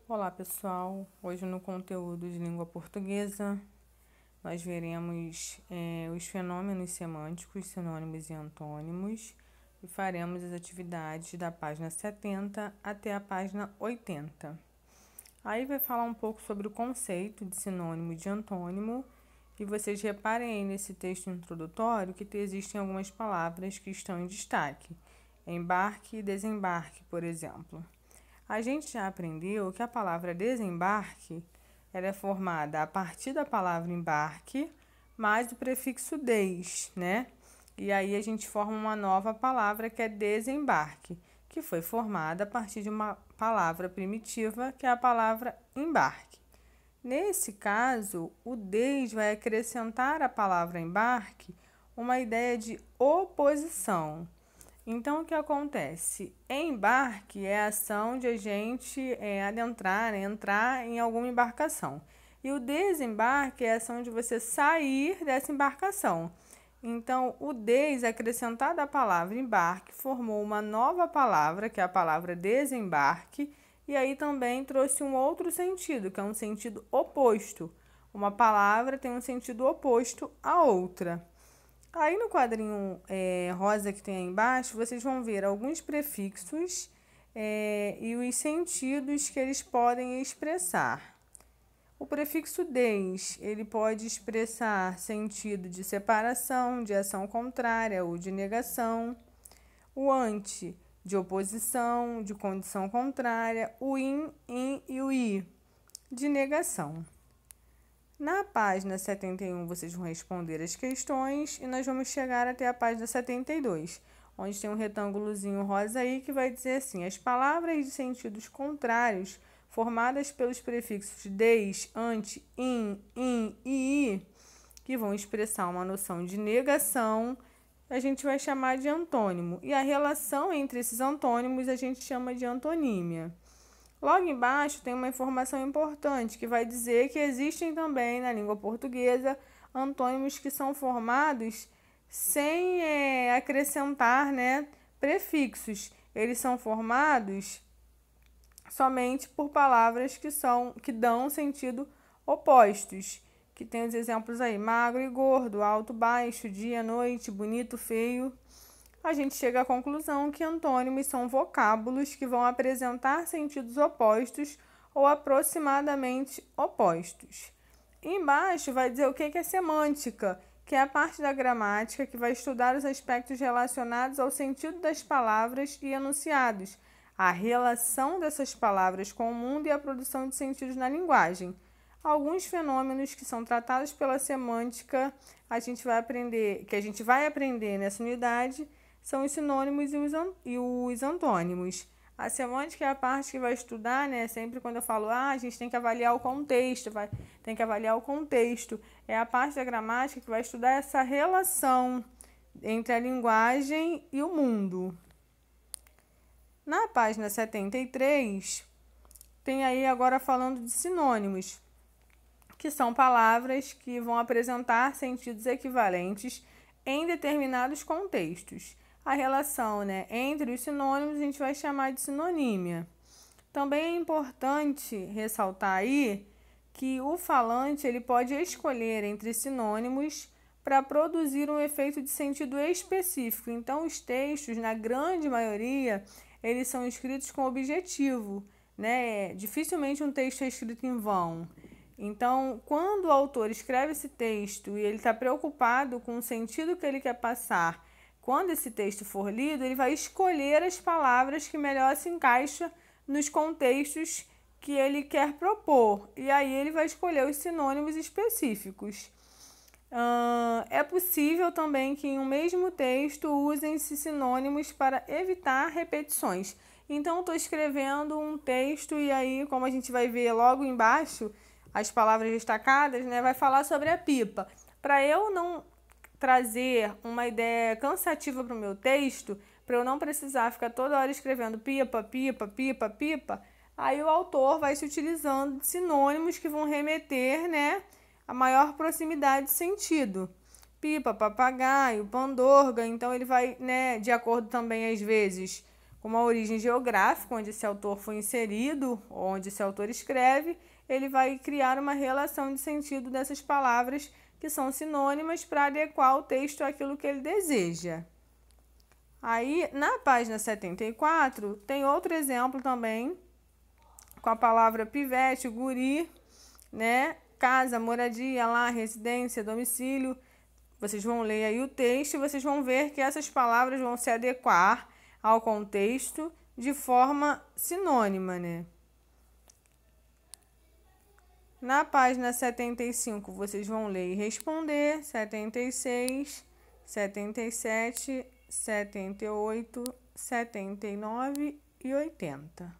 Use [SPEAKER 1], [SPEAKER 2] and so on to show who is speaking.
[SPEAKER 1] Olá pessoal, hoje no conteúdo de língua portuguesa nós veremos os fenômenos semânticos, sinônimos e antônimos e faremos as atividades da página 70 até a página 80. Aí vai falar um pouco sobre o conceito de sinônimo e de antônimo e vocês reparem aí nesse texto introdutório que existem algumas palavras que estão em destaque, embarque e desembarque, por exemplo. A gente já aprendeu que a palavra desembarque ela é formada a partir da palavra embarque mais o prefixo des, né? E aí a gente forma uma nova palavra que é desembarque, que foi formada a partir de uma palavra primitiva que é a palavra embarque. Nesse caso, o des vai acrescentar à palavra embarque uma ideia de oposição. Então, o que acontece? Embarque é a ação de a gente adentrar, entrar em alguma embarcação. E o desembarque é a ação de você sair dessa embarcação. Então, o des acrescentado à palavra embarque formou uma nova palavra, que é a palavra desembarque, e aí também trouxe um outro sentido, que é um sentido oposto. Uma palavra tem um sentido oposto à outra. Aí no quadrinho rosa que tem aí embaixo, vocês vão ver alguns prefixos e os sentidos que eles podem expressar. O prefixo des, ele pode expressar sentido de separação, de ação contrária ou de negação. O ante, de oposição, de condição contrária. O in e o i, de negação. Na página 71, vocês vão responder as questões e nós vamos chegar até a página 72, onde tem um retângulozinho rosa aí que vai dizer assim: as palavras de sentidos contrários formadas pelos prefixos des, ante, in e i, que vão expressar uma noção de negação, a gente vai chamar de antônimo. E a relação entre esses antônimos a gente chama de antonímia. Logo embaixo tem uma informação importante que vai dizer que existem também na língua portuguesa antônimos que são formados sem acrescentar, prefixos. Eles são formados somente por palavras que dão sentido opostos. Que tem os exemplos aí: magro e gordo, alto, baixo, dia, noite, bonito, feio. A gente chega à conclusão que antônimos são vocábulos que vão apresentar sentidos opostos ou aproximadamente opostos. E embaixo vai dizer o que é semântica, que é a parte da gramática que vai estudar os aspectos relacionados ao sentido das palavras e enunciados, a relação dessas palavras com o mundo e a produção de sentidos na linguagem. Alguns fenômenos que são tratados pela semântica, a gente vai aprender nessa unidade, são os sinônimos e os antônimos. A semântica é a parte que vai estudar, sempre quando eu falo, a gente tem que avaliar o contexto, tem que avaliar o contexto. É a parte da gramática que vai estudar essa relação entre a linguagem e o mundo. Na página 73, tem aí agora falando de sinônimos, que são palavras que vão apresentar sentidos equivalentes em determinados contextos. A relação entre os sinônimos a gente vai chamar de sinonímia. Também é importante ressaltar aí que o falante ele pode escolher entre sinônimos para produzir um efeito de sentido específico. Então, os textos, na grande maioria, eles são escritos com objetivo, Dificilmente um texto é escrito em vão. Então, quando o autor escreve esse texto e ele está preocupado com o sentido que ele quer passar, quando esse texto for lido, ele vai escolher as palavras que melhor se encaixam nos contextos que ele quer propor. E aí ele vai escolher os sinônimos específicos. É possível também que em um mesmo texto usem-se sinônimos para evitar repetições. Então, estou escrevendo um texto e aí, como a gente vai ver logo embaixo, as palavras destacadas, vai falar sobre a pipa. Para eu não trazer uma ideia cansativa para o meu texto, para eu não precisar ficar toda hora escrevendo pipa, pipa, pipa, pipa, aí o autor vai se utilizando de sinônimos que vão remeter, a maior proximidade de sentido. Pipa, papagaio, pandorga, então ele vai, de acordo também às vezes como a origem geográfica, onde esse autor foi inserido, onde esse autor escreve, ele vai criar uma relação de sentido dessas palavras que são sinônimas para adequar o texto àquilo que ele deseja. Aí, na página 74, tem outro exemplo também, com a palavra pivete, guri, né? Casa, moradia, lar, residência, domicílio. Vocês vão ler aí o texto e vocês vão ver que essas palavras vão se adequar ao contexto de forma sinônima, né? Na página 75, vocês vão ler e responder. 76, 77, 78, 79 e 80.